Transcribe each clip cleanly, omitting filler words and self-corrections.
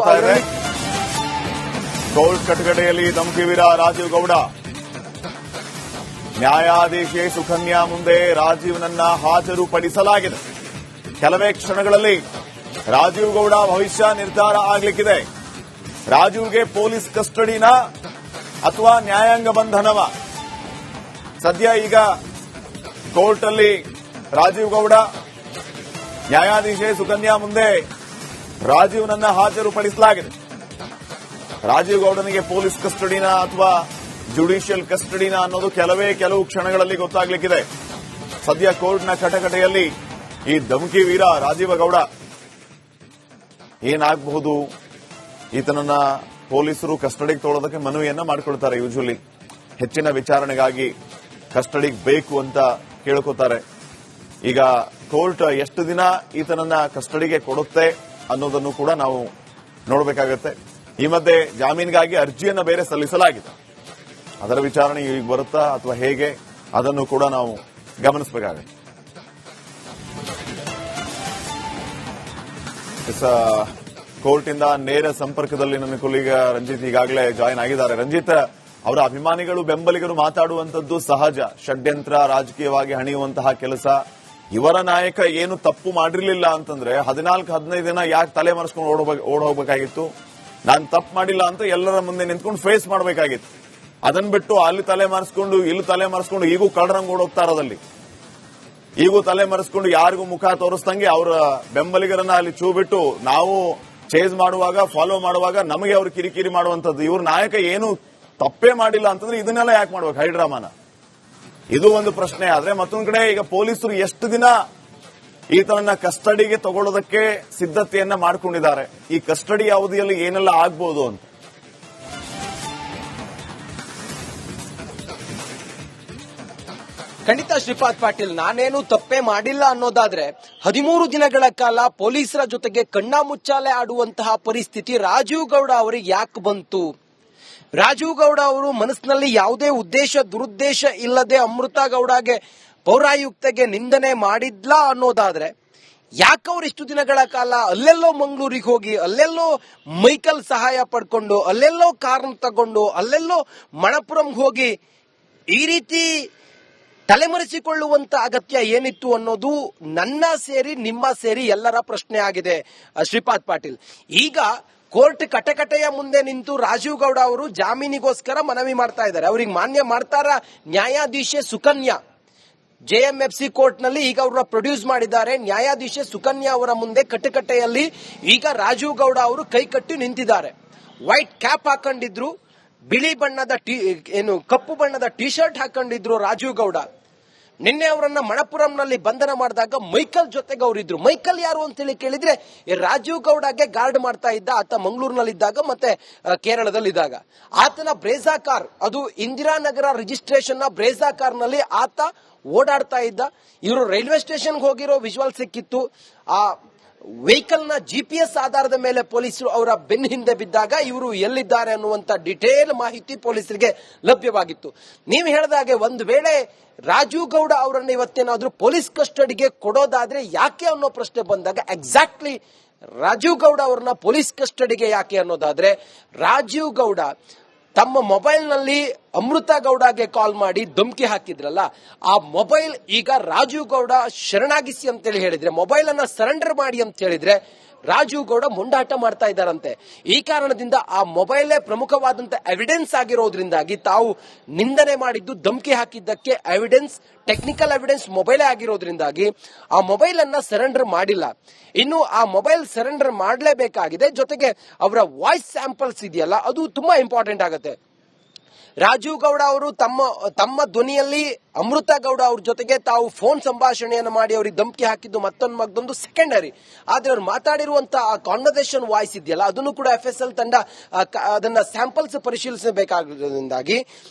ಬರ್ತಾ ಇದೆ. ಕೋರ್ಟ್ ಕಟಕಟೆಯಲ್ಲಿ ಧಮಕಿ ವೀರ ರಾಜೀವ್ ಗೌಡ. ನ್ಯಾಯಾಧೀಶೆ ಸುಕನ್ಯಾ ಮುಂದೆ ರಾಜೀವ್ನನ್ನ ಹಾಜರುಪಡಿಸಲಾಗಿದೆ. ಕೆಲವೇ ಕ್ಷಣಗಳಲ್ಲಿ ರಾಜೀವ್ ಗೌಡ ಭವಿಷ್ಯ ನಿರ್ಧಾರ ಆಗಲಿಕ್ಕಿದೆ. ರಾಜೀವ್ಗೆ ಪೊಲೀಸ್ ಕಸ್ಟಡಿನ ಅಥವಾ ನ್ಯಾಯಾಂಗ ಬಂಧನವ? ಸದ್ಯ ಈಗ ಕೋರ್ಟ್ ಅಲ್ಲಿ ರಾಜೀವ್ ಗೌಡ, ನ್ಯಾಯಾಧೀಶೆ ಸುಕನ್ಯಾ ಮುಂದೆ ರಾಜೀವ್ನನ್ನ ಹಾಜರುಪಡಿಸಲಾಗಿದೆ. ರಾಜೀವ್ ಗೌಡನಿಗೆ ಪೊಲೀಸ್ ಕಸ್ಟಡಿನ ಅಥವಾ ಜುಡಿಷಿಯಲ್ ಕಸ್ಟಡಿನ ಅನ್ನೋದು ಕೆಲವು ಕ್ಷಣಗಳಲ್ಲಿ ಗೊತ್ತಾಗಲಿಕ್ಕಿದೆ. ಸದ್ಯ ಕೋರ್ಟ್ನ ಕಟಕಟೆಯಲ್ಲಿ ಈ ಧಮಕಿ ವೀರ ರಾಜೀವ ಗೌಡ. ಏನಾಗಬಹುದು? ಈತನನ್ನ ಪೊಲೀಸರು ಕಸ್ಟಡಿಗೆ ತಗೊಳ್ಳೋದಕ್ಕೆ ಮನವಿಯನ್ನ ಮಾಡಿಕೊಳ್ತಾರೆ. ಯೂಶುವಲಿ ಹೆಚ್ಚಿನ ವಿಚಾರಣೆಗಾಗಿ ಕಸ್ಟಡಿಗೆ ಬೇಕು ಅಂತ ಕೇಳ್ಕೊತಾರೆ. ಈಗ ಕೋರ್ಟ್ ಎಷ್ಟು ದಿನ ಈತನನ್ನ ಕಸ್ಟಡಿಗೆ ಕೊಡುತ್ತೆ ಅನ್ನೋದನ್ನು ಕೂಡ ನಾವು ನೋಡಬೇಕಾಗತ್ತೆ. ಈ ಮಧ್ಯೆ ಜಾಮೀನಿಗಾಗಿ ಅರ್ಜಿಯನ್ನು ಬೇರೆ ಸಲ್ಲಿಸಲಾಗಿದೆ. ಅದರ ವಿಚಾರಣೆ ಈಗ ಬರುತ್ತಾ ಅಥವಾ ಹೇಗೆ, ಅದನ್ನು ಕೂಡ ನಾವು ಗಮನಿಸಬೇಕಾಗುತ್ತೆ. ಕೋರ್ಟಿಂದ ನೇರ ಸಂಪರ್ಕದಲ್ಲಿ ನನ್ನ ಕೊಲೀಗ ರಂಜಿತ್ ಈಗಾಗಲೇ ಜಾಯಿನ್ ಆಗಿದ್ದಾರೆ. ರಂಜಿತ್, ಅವರ ಅಭಿಮಾನಿಗಳು ಬೆಂಬಲಿಗರು ಮಾತಾಡುವಂತದ್ದು ಸಹಜ. ಷಡ್ಯಂತ್ರ, ರಾಜಕೀಯವಾಗಿ ಹಣಿಯುವಂತಹ ಕೆಲಸ. ಇವರ ನಾಯಕ ಏನು ತಪ್ಪು ಮಾಡಿರಲಿಲ್ಲ ಅಂತಂದ್ರೆ 14-15 ದಿನ ಯಾಕೆ ತಲೆ ಮರೆಸ್ಕೊಂಡು ಓಡ್ ಹೋಗ್ಬೇಕಾಗಿತ್ತು? ನಾನು ತಪ್ಪು ಮಾಡಿಲ್ಲ ಅಂತ ಎಲ್ಲರ ಮುಂದೆ ನಿಂತ್ಕೊಂಡು ಫೇಸ್ ಮಾಡಬೇಕಾಗಿತ್ತು. ಅದನ್ನ ಬಿಟ್ಟು ಅಲ್ಲಿ ತಲೆ ಮರೆಸ್ಕೊಂಡು ಇಲ್ಲಿ ತಲೆ ಮರೆಸ್ಕೊಂಡು ಈಗೂ ಕಳ್ಳರಂಗ್ ಓಡೋಗ್ತಾ ಇರೋದಲ್ಲಿ, ಈಗೂ ತಲೆ ಮರೆಸ್ಕೊಂಡು ಯಾರಿಗೂ ಮುಖ ತೋರಿಸ್ದಂಗೆ ಅವರ ಬೆಂಬಲಿಗರನ್ನ ಅಲ್ಲಿ ಚೂ ಬಿಟ್ಟು ನಾವು ಚೇಸ್ ಮಾಡುವಾಗ, ಫಾಲೋ ಮಾಡುವಾಗ ನಮಗೆ ಅವರು ಕಿರಿಕಿರಿ ಮಾಡುವಂತದ್ದು. ಇವ್ರ ನಾಯಕ ಏನು ತಪ್ಪೇ ಮಾಡಿಲ್ಲ ಅಂತಂದ್ರೆ ಇದನ್ನೆಲ್ಲ ಯಾಕೆ ಮಾಡ್ಬೇಕು ಹೈಡ್ರಾಮಾನ? ಇದು ಒಂದು ಪ್ರಶ್ನೆ. ಆದ್ರೆ ಮತ್ತೊಂದು ಕಡೆ ಈಗ ಪೊಲೀಸರು ಎಷ್ಟು ದಿನ ಈತನನ್ನ ಕಸ್ಟಡಿಗೆ ತಗೊಳ್ಳೋದಕ್ಕೆ ಸಿದ್ಧತೆಯನ್ನ ಮಾಡಿಕೊಂಡಿದ್ದಾರೆ. ಈ ಕಸ್ಟಡಿ ಅವಧಿಯಲ್ಲಿ ಏನೆಲ್ಲ ಆಗ್ಬಹುದು ಅಂತ? ಖಂಡಿತ ಶ್ರೀಪಾದ್ ಪಾಟೀಲ್, ನಾನೇನು ತಪ್ಪೇ ಮಾಡಿಲ್ಲ ಅನ್ನೋದಾದ್ರೆ 13 ದಿನಗಳ ಕಾಲ ಪೊಲೀಸರ ಜೊತೆಗೆ ಕಣ್ಣಾಮುಚ್ಚಾಲೆ ಆಡುವಂತಹ ಪರಿಸ್ಥಿತಿ ರಾಜೀವ್ ಗೌಡ ಅವರಿಗೆ ಯಾಕೆ ಬಂತು? ರಾಜೀವ್ ಗೌಡ ಅವರು ಮನಸ್ಸಿನಲ್ಲಿ ಯಾವುದೇ ಉದ್ದೇಶ ದುರುದ್ದೇಶ ಇಲ್ಲದೆ ಅಮೃತಾ ಗೌಡಗೆ, ಪೌರಾಯುಕ್ತೆಗೆ ನಿಂದನೆ ಮಾಡಿದ್ಲಾ ಅನ್ನೋದಾದ್ರೆ ಯಾಕೆ ಅವ್ರು ಇಷ್ಟು ದಿನಗಳ ಕಾಲ ಅಲ್ಲೆಲ್ಲೋ ಮಂಗಳೂರಿಗೆ ಹೋಗಿ, ಅಲ್ಲೆಲ್ಲೋ ಮೈಕಲ್ ಸಹಾಯ ಪಡ್ಕೊಂಡು, ಅಲ್ಲೆಲ್ಲೋ ಕಾರನ್ನ ತಗೊಂಡು, ಅಲ್ಲೆಲ್ಲೋ ಮಣಪುರಂಗೆ ಹೋಗಿ ಈ ರೀತಿ ತಲೆಮರೆಸಿಕೊಳ್ಳುವಂತ ಅಗತ್ಯ ಏನಿತ್ತು ಅನ್ನೋದು ನನ್ನ ಸೇರಿ ನಿಮ್ಮ ಸೇರಿ ಎಲ್ಲರ ಪ್ರಶ್ನೆ ಆಗಿದೆ ಶ್ರೀಪಾದ್ ಪಾಟೀಲ್. ಈಗ ಕೋರ್ಟ್ ಕಟಕಟೆಯ ಮುಂದೆ ನಿಂತು ರಾಜೀವ್ ಗೌಡ ಅವರು ಜಾಮೀನಿಗೋಸ್ಕರ ಮನವಿ ಮಾಡ್ತಾ ಇದ್ದಾರೆ. ಅವ್ರಿಗೆ ಮಾನ್ಯ ಮಾಡ್ತಾರ ನ್ಯಾಯಾಧೀಶೆ ಸುಕನ್ಯಾ. ಜೆಎಂಎಫ್ಸಿ ಕೋರ್ಟ್ ನಲ್ಲಿ ಈಗ ಅವ್ರನ್ನ ಪ್ರೊಡ್ಯೂಸ್ ಮಾಡಿದ್ದಾರೆ. ನ್ಯಾಯಾಧೀಶೆ ಸುಕನ್ಯಾ ಅವರ ಮುಂದೆ ಕಟಕಟೆಯಲ್ಲಿ ಈಗ ರಾಜೀವ್ ಗೌಡ ಅವರು ಕೈ ಕಟ್ಟಿ ನಿಂತಿದ್ದಾರೆ. ವೈಟ್ ಕ್ಯಾಪ್ ಹಾಕೊಂಡಿದ್ರು, ಬಿಳಿ ಬಣ್ಣದ ಕಪ್ಪು ಬಣ್ಣದ ಟಿ ಶರ್ಟ್ ಹಾಕೊಂಡಿದ್ರು ರಾಜೀವ್ ಗೌಡ. ನಿನ್ನೆ ಅವರನ್ನ ಮಣಪುರಂನಲ್ಲಿ ಬಂಧನ ಮಾಡಿದಾಗ ಮೈಕಲ್ ಜೊತೆಗೆ ಅವರಿದ್ರು. ಮೈಕಲ್ ಯಾರು ಅಂತೇಳಿ ಕೇಳಿದ್ರೆ ರಾಜೀವ್ ಗೌಡಗೆ ಗಾರ್ಡ್ ಮಾಡ್ತಾ ಇದ್ದ ಆತ ಮಂಗಳೂರಿನಲ್ಲಿದ್ದಾಗ ಮತ್ತೆ ಕೇರಳದಲ್ಲಿದ್ದಾಗ. ಆತನ ಬ್ರೇಜಾ ಕಾರ್, ಅದು ಇಂದಿರಾನಗರ ರಿಜಿಸ್ಟ್ರೇಷನ್ ನ ಬ್ರೇಜಾ ಕಾರ್ ನಲ್ಲಿ ಆತ ಓಡಾಡ್ತಾ ಇದ್ದ. ಇವರು ರೈಲ್ವೆ ಸ್ಟೇಷನ್ಗೆ ಹೋಗಿರೋ ವಿಜುವಲ್ ಸಿಕ್ಕಿತ್ತು. ಆ ವೆಹಿಕಲ್ ನ GPS ಆಧಾರದ ಮೇಲೆ ಪೊಲೀಸರು ಅವರ ಬೆನ್ನ ಹಿಂದೆ ಬಿದ್ದಾಗ ಇವರು ಎಲ್ಲಿದ್ದಾರೆ ಅನ್ನುವಂತ ಡಿಟೇಲ್ ಮಾಹಿತಿ ಪೊಲೀಸರಿಗೆ ಲಭ್ಯವಾಗಿತ್ತು. ನೀವು ಹೇಳಿದಾಗೆ ಒಂದು ವೇಳೆ ರಾಜೀವ್ ಗೌಡ ಅವರನ್ನ ಇವತ್ತೇನಾದ್ರೂ ಪೊಲೀಸ್ ಕಸ್ಟಡಿಗೆ ಕೊಡೋದಾದ್ರೆ ಯಾಕೆ ಅನ್ನೋ ಪ್ರಶ್ನೆ ಬಂದಾಗ, ಎಕ್ಸಾಕ್ಟ್ಲಿ ರಾಜೀವ್ ಗೌಡ ಅವರನ್ನ ಪೊಲೀಸ್ ಕಸ್ಟಡಿಗೆ ಯಾಕೆ ಅನ್ನೋದಾದ್ರೆ, ರಾಜೀವ್ ಗೌಡ ತಮ್ಮ ಮೊಬೈಲ್ ನಲ್ಲಿ ಅಮೃತಾ ಗೌಡಗೆ ಕಾಲ್ ಮಾಡಿ ಧಮಕಿ ಹಾಕಿದ್ರಲ್ಲ, ಆ ಮೊಬೈಲ್ ಈಗ ರಾಜೀವ್ ಗೌಡ ಶರಣಾಗಿಸಿ ಅಂತೇಳಿ ಹೇಳಿದ್ರೆ, ಮೊಬೈಲ್ ಅನ್ನ ಸರೆಂಡರ್ ಮಾಡಿ ಅಂತ ಹೇಳಿದ್ರೆ ರಾಜೀವ್ ಗೌಡ ಮುಂದಾಟ ಮಾಡ್ತಾ ಇದ್ದಾರಂತೆ. ಈ ಕಾರಣದಿಂದ ಆ ಮೊಬೈಲೇ ಪ್ರಮುಖವಾದಂತ ಎವಿಡೆನ್ಸ್ ಆಗಿರೋದ್ರಿಂದಾಗಿ ತಾವು ನಿಂದನೆ ಮಾಡಿದ್ದು, ಧಮಕಿ ಹಾಕಿದ್ದಕ್ಕೆ ಎವಿಡೆನ್ಸ್, ಟೆಕ್ನಿಕಲ್ ಎವಿಡೆನ್ಸ್ ಮೊಬೈಲೇ ಆಗಿರೋದ್ರಿಂದಾಗಿ ಆ ಮೊಬೈಲ್ ಅನ್ನ ಸರೆಂಡರ್ ಮಾಡಿಲ್ಲ. ಇನ್ನು ಆ ಮೊಬೈಲ್ ಸರೆಂಡರ್ ಮಾಡಲೇಬೇಕಾಗಿದೆ. ಜೊತೆಗೆ ಅವರ ವಾಯ್ಸ್ ಸ್ಯಾಂಪಲ್ಸ್ ಇದೆಯಲ್ಲ, ಅದು ತುಂಬಾ ಇಂಪಾರ್ಟೆಂಟ್ ಆಗುತ್ತೆ. ರಾಜೀವ್ ಗೌಡ ಅವರು ತಮ್ಮ ಧ್ವನಿಯಲ್ಲಿ ಅಮೃತಾ ಗೌಡ ಅವ್ರ ಜೊತೆಗೆ ತಾವು ಫೋನ್ ಸಂಭಾಷಣೆಯನ್ನು ಮಾಡಿ ಅವ್ರಿಗೆ ಧಮಕಿ ಹಾಕಿದ್ದು ಮತ್ತೊಂದು ಸೆಕೆಂಡರಿ. ಆದ್ರೆ ಅವ್ರು ಮಾತಾಡಿರುವಂತಹ ಆ ಕಾನ್ವರ್ಸೇಷನ್ ವಾಯ್ಸ್ ಇದೆಯಲ್ಲ, ಅದನ್ನು ಕೂಡ FSL ತಂಡ ಅದನ್ನ ಸ್ಯಾಂಪಲ್ಸ್ ಪರಿಶೀಲಿಸಬೇಕಾಗಿರೋದ್ರಿಂದಾಗಿ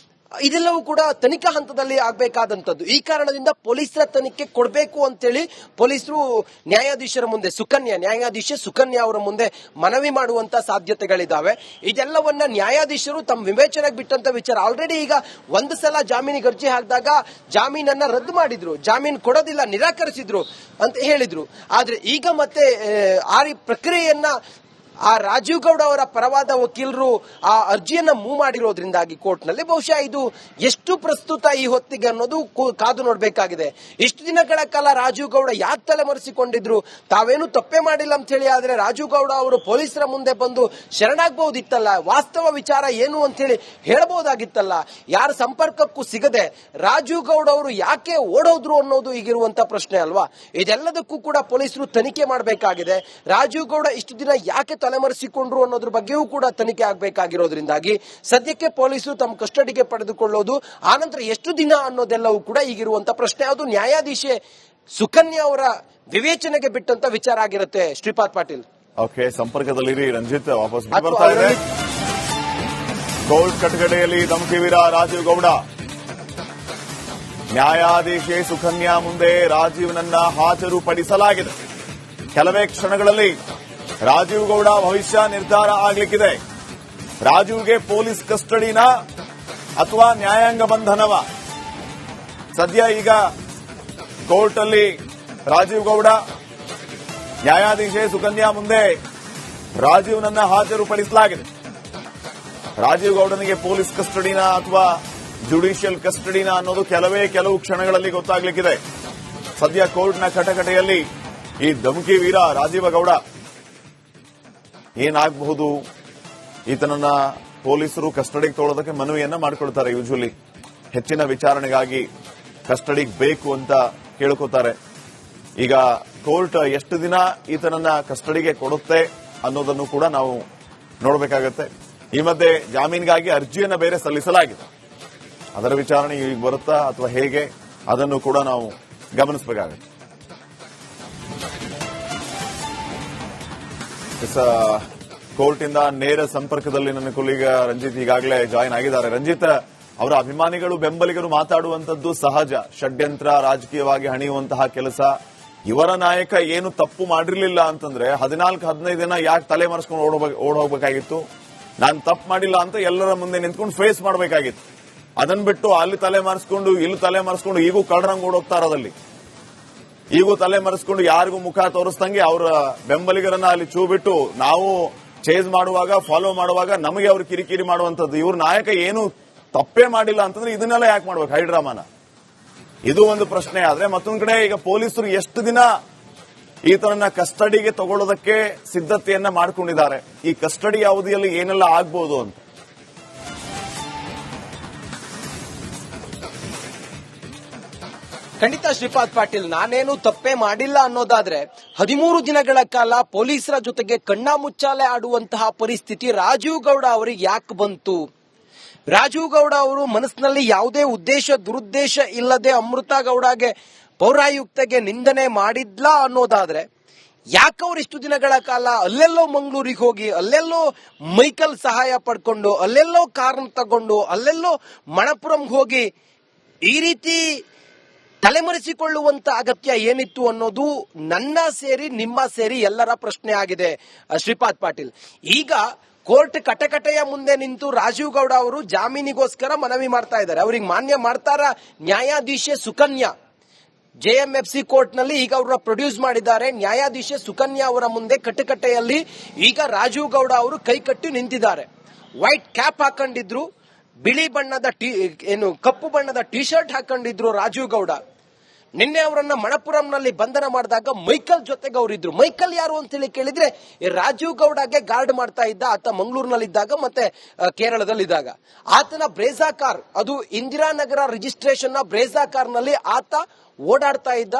ಇದೆಲ್ಲವೂ ಕೂಡ ತನಿಖಾ ಹಂತದಲ್ಲಿ ಆಗಬೇಕಾದಂತದ್ದು. ಈ ಕಾರಣದಿಂದ ಪೊಲೀಸರ ತನಿಖೆ ಕೊಡಬೇಕು ಅಂತೇಳಿ ಪೊಲೀಸರು ನ್ಯಾಯಾಧೀಶರ ಮುಂದೆ, ನ್ಯಾಯಾಧೀಶೆ ಸುಕನ್ಯಾ ಅವರ ಮುಂದೆ ಮನವಿ ಮಾಡುವಂತ ಸಾಧ್ಯತೆಗಳಿದಾವೆ. ಇದೆಲ್ಲವನ್ನ ನ್ಯಾಯಾಧೀಶರು ತಮ್ಮ ವಿವೇಚನೆಗೆ ಬಿಟ್ಟಂತ ವಿಚಾರ. ಆಲ್ರೆಡಿ ಈಗ ಒಂದು ಸಲ ಜಾಮೀನಿಗೆ ಅರ್ಜಿ ಹಾಕಿದಾಗ ಜಾಮೀನನ್ನ ರದ್ದು ಮಾಡಿದ್ರು, ಜಾಮೀನು ಕೊಡೋದಿಲ್ಲ, ನಿರಾಕರಿಸಿದ್ರು ಅಂತ ಹೇಳಿದ್ರು. ಆದ್ರೆ ಈಗ ಮತ್ತೆ ಆ ಪ್ರಕ್ರಿಯೆಯನ್ನ ಆ ರಾಜೀವ್ ಗೌಡ ಅವರ ಪರವಾದ ವಕೀಲರು ಆ ಅರ್ಜಿಯನ್ನ ಮೂವ್ ಮಾಡಿರೋದ್ರಿಂದಾಗಿ ಕೋರ್ಟ್ ನಲ್ಲಿ ಬಹುಶಃ ಇದು ಎಷ್ಟು ಪ್ರಸ್ತುತ ಈ ಹೊತ್ತಿಗೆ ಅನ್ನೋದು ಕಾದು ನೋಡಬೇಕಾಗಿದೆ. ಇಷ್ಟು ದಿನಗಳ ಕಾಲ ರಾಜೀವ್ ಗೌಡ ಯಾಕೆ ತಲೆಮರೆಸಿಕೊಂಡಿದ್ರು, ತಾವೇನು ತಪ್ಪೇ ಮಾಡಿಲ್ಲ ಅಂತ ಹೇಳಿ, ಆದ್ರೆ ರಾಜೀವ್ ಗೌಡ ಅವರು ಪೊಲೀಸರ ಮುಂದೆ ಬಂದು ಶರಣಾಗಬಹುದಿತ್ತಲ್ಲ, ವಾಸ್ತವ ವಿಚಾರ ಏನು ಅಂತ ಹೇಳಿ ಹೇಳಬಹುದಾಗಿತ್ತಲ್ಲ. ಯಾರ ಸಂಪರ್ಕಕ್ಕೂ ಸಿಗದೆ ರಾಜೀವ್ ಗೌಡ ಅವರು ಯಾಕೆ ಓಡೋದ್ರು ಅನ್ನೋದು ಈಗಿರುವಂತ ಪ್ರಶ್ನೆ ಅಲ್ವಾ. ಇದೆಲ್ಲದಕ್ಕೂ ಕೂಡ ಪೊಲೀಸರು ತನಿಖೆ ಮಾಡಬೇಕಾಗಿದೆ. ರಾಜೀವ್ ಗೌಡ ಇಷ್ಟು ದಿನ ಯಾಕೆ ತಲೆಮರೆಸಿಕೊಂಡ್ರು ಅನ್ನೋದ್ರ ಬಗ್ಗೆಯೂ ಕೂಡ ತನಿಖೆ ಆಗಬೇಕಾಗಿರೋದ್ರಿಂದಾಗಿ ಸದ್ಯಕ್ಕೆ ಪೊಲೀಸರು ತಮ್ಮ ಕಸ್ಟಡಿಗೆ ಪಡೆದುಕೊಳ್ಳೋದು, ಆನಂತರ ಎಷ್ಟು ದಿನ ಅನ್ನೋದೆಲ್ಲವೂ ಕೂಡ ಈಗಿರುವಂತ ಪ್ರಶ್ನೆ. ಅದು ನ್ಯಾಯಾಧೀಶೆ ಸುಕನ್ಯಾ ಅವರ ವಿವೇಚನೆಗೆ ಬಿಟ್ಟಂತ ವಿಚಾರ ಆಗಿರುತ್ತೆ. ಶ್ರೀಪಾದ್ ಪಾಟೀಲ್, ಓಕೆ, ಸಂಪರ್ಕದಲ್ಲಿರಿ. ರಂಜಿತ್ ವಾಪಸ್ ಬರ್ತಾ ಇದೆ. ಕೋರ್ಟ್ ಕಟಕಟೆಯಲ್ಲಿ ಧಮಕಿ ವೀರ ರಾಜೀವ್ ಗೌಡ. ನ್ಯಾಯಾಧೀಶೆ ಸುಕನ್ಯಾ ಮುಂದೆ ರಾಜೀವ್ನನ್ನ ಹಾಜರುಪಡಿಸಲಾಗಿದೆ. ಕೆಲವೇ ಕ್ಷಣಗಳಲ್ಲಿ ರಾಜೀವ್ ಗೌಡ ಭವಿಷ್ಯ ನಿರ್ಧಾರ ಆಗಲಿಕ್ಕಿದೆ. ರಾಜೀವ್ಗೆ ಪೊಲೀಸ್ ಕಸ್ಟಡಿನ ಅಥವಾ ನ್ಯಾಯಾಂಗ ಬಂಧನವ? ಸದ್ಯ ಈಗ ಕೋರ್ಟ್ ಅಲ್ಲಿ ರಾಜೀವ್ ಗೌಡ, ನ್ಯಾಯಾಧೀಶೆ ಸುಕನ್ಯಾ ಮುಂದೆ ರಾಜೀವ್ನನ್ನ ಹಾಜರುಪಡಿಸಲಾಗಿದೆ. ರಾಜೀವ್ ಗೌಡನಿಗೆ ಪೊಲೀಸ್ ಕಸ್ಟಡಿನ ಅಥವಾ ಜುಡಿಷಿಯಲ್ ಕಸ್ಟಡಿನ ಅನ್ನೋದು ಕೆಲವು ಕ್ಷಣಗಳಲ್ಲಿ ಗೊತ್ತಾಗ್ಲಿಕ್ಕಿದೆ. ಸದ್ಯ ಕೋರ್ಟ್ನ ಕಟಕಟೆಯಲ್ಲಿ ಈ ಧಮಕಿ ವೀರ ರಾಜೀವ ಗೌಡ. ಏನಾಗಬಹುದು? ಈತನನ್ನ ಪೊಲೀಸರು ಕಸ್ಟಡಿಗೆ ತಗೊಳ್ಳೋದಕ್ಕೆ ಮನವಿಯನ್ನ ಮಾಡಿಕೊಳ್ತಾರೆ. ಯೂಶುವಲಿ ಹೆಚ್ಚಿನ ವಿಚಾರಣೆಗಾಗಿ ಕಸ್ಟಡಿಗೆ ಬೇಕು ಅಂತ ಕೇಳ್ಕೋತಾರೆ. ಈಗ ಕೋರ್ಟ್ ಎಷ್ಟು ದಿನ ಈತನನ್ನ ಕಸ್ಟಡಿಗೆ ಕೊಡುತ್ತೆ ಅನ್ನೋದನ್ನು ಕೂಡ ನಾವು ನೋಡಬೇಕಾಗತ್ತೆ. ಈ ಮಧ್ಯೆ ಜಾಮೀನಿಗಾಗಿ ಅರ್ಜಿಯನ್ನ ಬೇರೆ ಸಲ್ಲಿಸಲಾಗಿದೆ. ಅದರ ವಿಚಾರಣೆ ಈಗ ಬರುತ್ತಾ ಅಥವಾ ಹೇಗೆ, ಅದನ್ನು ಕೂಡ ನಾವು ಗಮನಿಸಬೇಕಾಗುತ್ತೆ. ಕೋರ್ಟ್ ಇಂದ ನೇರ ಸಂಪರ್ಕದಲ್ಲಿ ನನ್ನ ಕೊಲೀಗ ರಂಜಿತ್ ಈಗಾಗಲೇ ಜಾಯಿನ್ ಆಗಿದ್ದಾರೆ. ರಂಜಿತ್, ಅವರ ಅಭಿಮಾನಿಗಳು ಬೆಂಬಲಿಗರು ಮಾತಾಡುವಂತದ್ದು ಸಹಜ. ಷಡ್ಯಂತ್ರ, ರಾಜಕೀಯವಾಗಿ ಹಣಿಯುವಂತಹ ಕೆಲಸ. ಇವರ ನಾಯಕ ಏನು ತಪ್ಪು ಮಾಡಿರಲಿಲ್ಲ ಅಂತಂದ್ರೆ 14-15 ದಿನ ಯಾಕೆ ತಲೆ ಮರೆಸ್ಕೊಂಡು ಓಡ್ ಹೋಗ್ಬೇಕಾಗಿತ್ತು? ನಾನು ತಪ್ಪು ಮಾಡಿಲ್ಲ ಅಂತ ಎಲ್ಲರ ಮುಂದೆ ನಿಂತ್ಕೊಂಡು ಫೇಸ್ ಮಾಡಬೇಕಾಗಿತ್ತು. ಅದನ್ನ ಬಿಟ್ಟು ಅಲ್ಲಿ ತಲೆ ಮರೆಸ್ಕೊಂಡು ಇಲ್ಲಿ ತಲೆ ಮರೆಸ್ಕೊಂಡು ಈಗೂ ಕಳ್ಳರಂಗ್ ಓಡೋಗ್ತಾ ಇರೋದಲ್ಲಿ, ಈಗೂ ತಲೆ ಮರೆಸ್ಕೊಂಡು ಯಾರಿಗೂ ಮುಖ ತೋರಿಸ್ದಂಗೆ ಅವರ ಬೆಂಬಲಿಗರನ್ನ ಅಲ್ಲಿ ಚೂ ಬಿಟ್ಟು ನಾವು ಚೇಸ್ ಮಾಡುವಾಗ, ಫಾಲೋ ಮಾಡುವಾಗ ನಮಗೆ ಅವ್ರು ಕಿರಿಕಿರಿ ಮಾಡುವಂತದ್ದು. ಇವ್ರ ನಾಯಕ ಏನು ತಪ್ಪೇ ಮಾಡಿಲ್ಲ ಅಂತಂದ್ರೆ ಇದನ್ನೆಲ್ಲ ಯಾಕೆ ಮಾಡ್ಬೇಕು ಹೈಡ್ರಾಮಾನ? ಇದು ಒಂದು ಪ್ರಶ್ನೆ. ಆದ್ರೆ ಮತ್ತೊಂದ್ ಕಡೆ ಈಗ ಪೊಲೀಸರು ಎಷ್ಟು ದಿನ ಈತನನ್ನ ಕಸ್ಟಡಿಗೆ ತಗೊಳ್ಳೋದಕ್ಕೆ ಸಿದ್ಧತೆಯನ್ನ ಮಾಡಿಕೊಂಡಿದ್ದಾರೆ. ಈ ಕಸ್ಟಡಿ ಅವಧಿಯಲ್ಲಿ ಏನೆಲ್ಲ ಆಗ್ಬಹುದು ಅಂತ? ಖಂಡಿತ ಶ್ರೀಪಾದ್ ಪಾಟೀಲ್, ನಾನೇನು ತಪ್ಪೇ ಮಾಡಿಲ್ಲ ಅನ್ನೋದಾದ್ರೆ 13 ದಿನಗಳ ಕಾಲ ಪೊಲೀಸರ ಜೊತೆಗೆ ಕಣ್ಣಾಮುಚ್ಚಾಲೆ ಆಡುವಂತಹ ಪರಿಸ್ಥಿತಿ ರಾಜೀವ್ ಗೌಡ ಅವರಿಗೆ ಯಾಕೆ ಬಂತು? ರಾಜೀವ್ ಗೌಡ ಅವರು ಮನಸ್ಸಿನಲ್ಲಿ ಯಾವುದೇ ಉದ್ದೇಶ ದುರುದ್ದೇಶ ಇಲ್ಲದೆ ಅಮೃತ ಗೌಡಗೆ, ಪೌರಾಯುಕ್ತಗೆ ನಿಂದನೆ ಮಾಡಿದ್ಲ ಅನ್ನೋದಾದ್ರೆ ಯಾಕೆ ಅವ್ರು ಇಷ್ಟು ದಿನಗಳ ಕಾಲ ಅಲ್ಲೆಲ್ಲೋ ಮಂಗಳೂರಿಗೆ ಹೋಗಿ, ಅಲ್ಲೆಲ್ಲೋ ಮೈಕಲ್ ಸಹಾಯ ಪಡ್ಕೊಂಡು, ಅಲ್ಲೆಲ್ಲೋ ಕಾರನ್ನ ತಗೊಂಡು, ಅಲ್ಲೆಲ್ಲೋ ಮಣಪುರಂಗೆ ಹೋಗಿ ಈ ರೀತಿ ತಲೆಮರೆಸಿಕೊಳ್ಳುವಂತ ಅಗತ್ಯ ಏನಿತ್ತು ಅನ್ನೋದು ನನ್ನ ಸೇರಿ ನಿಮ್ಮ ಸೇರಿ ಎಲ್ಲರ ಪ್ರಶ್ನೆ ಆಗಿದೆ. ಶ್ರೀಪಾದ್ ಪಾಟೀಲ್, ಈಗ ಕೋರ್ಟ್ ಕಟಕಟೆಯ ಮುಂದೆ ನಿಂತು ರಾಜೀವ್ ಗೌಡ ಅವರು ಜಾಮೀನಿಗೋಸ್ಕರ ಮನವಿ ಮಾಡ್ತಾ ಇದ್ದಾರೆ. ಅವ್ರಿಗೆ ಮಾನ್ಯ ಮಾಡ್ತಾರ ನ್ಯಾಯಾಧೀಶೆ ಸುಕನ್ಯಾ. ಜೆಎಂಎಫ್ಸಿ ಕೋರ್ಟ್ ನಲ್ಲಿ ಈಗ ಅವರ ಪ್ರೊಡ್ಯೂಸ್ ಮಾಡಿದ್ದಾರೆ. ನ್ಯಾಯಾಧೀಶೆ ಸುಕನ್ಯಾ ಅವರ ಮುಂದೆ ಕಟಕಟೆಯಲ್ಲಿ ಈಗ ರಾಜೀವ್ ಗೌಡ ಅವರು ಕೈ ಕಟ್ಟಿ ನಿಂತಿದ್ದಾರೆ. ವೈಟ್ ಕ್ಯಾಪ್ ಹಾಕೊಂಡಿದ್ರು, ಬಿಳಿ ಬಣ್ಣದ ಕಪ್ಪು ಬಣ್ಣದ ಟಿ ಶರ್ಟ್ ಹಾಕೊಂಡಿದ್ರು ರಾಜೀವ್ ಗೌಡ. ನಿನ್ನೆ ಅವರನ್ನ ಮಣಪುರಂನಲ್ಲಿ ಬಂಧನ ಮಾಡಿದಾಗ ಮೈಕಲ್ ಜೊತೆಗೆ ಅವರಿದ್ರು. ಮೈಕಲ್ ಯಾರು ಅಂತ ಹೇಳಿ ಕೇಳಿದ್ರೆ ರಾಜೀವ್ ಗೌಡಗೆ ಗಾರ್ಡ್ ಮಾಡ್ತಾ ಇದ್ದ ಆತ ಮಂಗಳೂರಿನಲ್ಲಿದ್ದಾಗ ಮತ್ತೆ ಕೇರಳದಲ್ಲಿದ್ದಾಗ. ಆತನ ಬ್ರೇಜಾ ಕಾರ್, ಅದು ಇಂದಿರಾನಗರ ರಿಜಿಸ್ಟ್ರೇಷನ್ ನ ಬ್ರೇಜಾ ಕಾರ್ ನಲ್ಲಿ ಆತ ಓಡಾಡ್ತಾ ಇದ್ದ.